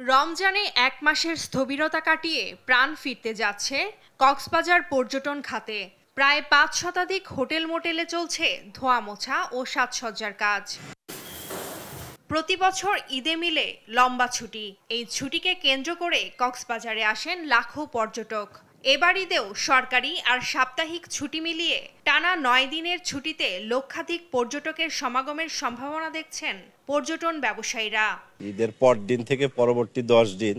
রমজানে এক মাসের স্থবিরতা কাটিয়ে প্রাণ ফিরতে যাচ্ছে কক্সবাজার পর্যটন খাতে। প্রায় ৫ শতাধিক হোটেল মোটেলে চলছে ধোয়া মোছা ও সাজসজ্জার কাজ। প্রতি বছর ঈদে মিলে লম্বা ছুটি। এই ছুটিকে কেন্দ্র করে কক্সবাজারে আসেন লাখো পর্যটক। এবার ঈদেও সরকারি আর সাপ্তাহিক ছুটি মিলিয়ে টানা ৯ দিনের ছুটিতে লক্ষাধিক পর্যটকের সমাগমের সম্ভাবনা দেখছেন পর্যটন ব্যবসায়ীরা। ঈদের পর দিন থেকে পরবর্তী 10 দিন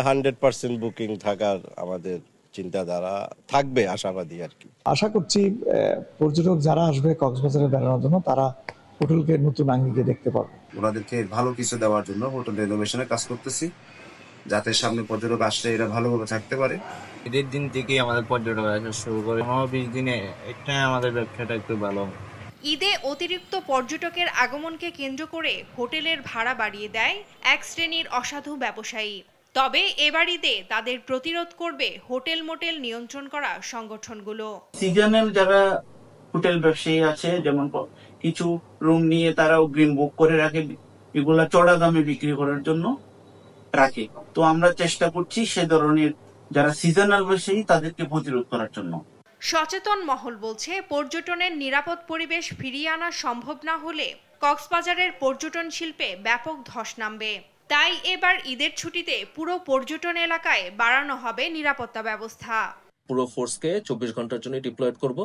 100% বুকিং থাকার আমাদের চিন্তাধারা থাকবে, আশাবাদী আর কি। আশা করছি পর্যটক যারা আসবে কক্সবাজারে বেড়ানোর জন্য তারা হোটেলকে নতুন আঙ্গিকে দেখতে পারবে। ওনাদেরকে ভালো কিছু দেওয়ার জন্য হোটেল রেনোভেশনের কাজ করতেছি, যাতে সামনে পর্যটক আসলে এরা ভালোভাবে থাকতে পারে। ঈদের দিন থেকেই আমাদের পর্যটক আসা শুরু করে 15-20 দিনে এটাই আমাদের ব্যবসাটা একটু ভালো। ঈদে অতিরিক্ত পর্যটকের আগমনকে কেন্দ্র করে হোটেলের ভাড়া বাড়িয়ে দেয় এক শ্রেণীর অসাধু ব্যবসায়ী। তবে এবার ঈদে তাদের প্রতিরোধ করবে হোটেল মোটেল নিয়ন্ত্রণ করা সংগঠনগুলো। সিজনাল যারা হোটেল ব্যবসায়ী আছে, যেমন কিছু রুম নিয়ে তারা অগ্রিম বুক করে রাখে, এগুলা চড়া দামে বিক্রি করার জন্য রাখে। তো আমরা চেষ্টা করছি সে ধরনের যারা সিজনাল ব্যবসায়ী তাদেরকে প্রতিরোধ করার জন্য। সচেতন মহল বলছে, পর্যটনের নিরাপদ পরিবেশ ফিরিয়ে আনা সম্ভব না হলে কক্সবাজারের পর্যটন শিল্পে ব্যাপক ধস নামবে। তাই এবার ঈদের ছুটিতে পুরো পর্যটন এলাকায় বাড়ানো হবে নিরাপত্তা ব্যবস্থা। পুরো ফোর্সকে 24 ঘন্টার জন্য ডিপ্লয়েড করব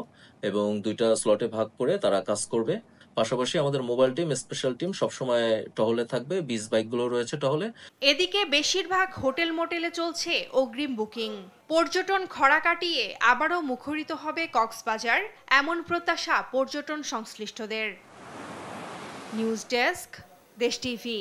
এবং 2টা স্লটে ভাগ করে তারা কাজ করবে। পাশাপাশি আমাদের মোবাইল টিম, স্পেশাল টিম সবসময় টহলে থাকবে, 20 বাইকগুলো রয়েছে টহলে। এদিকে বেশিরভাগ হোটেল মোটেলে চলছে অগ্রিম বুকিং। পর্যটন খরা কাটিয়ে আবারও মুখরিত হবে কক্সবাজার, এমন প্রত্যাশা পর্যটন সংশ্লিষ্টদের। নিউজ ডেস্ক, দেশ টিভি।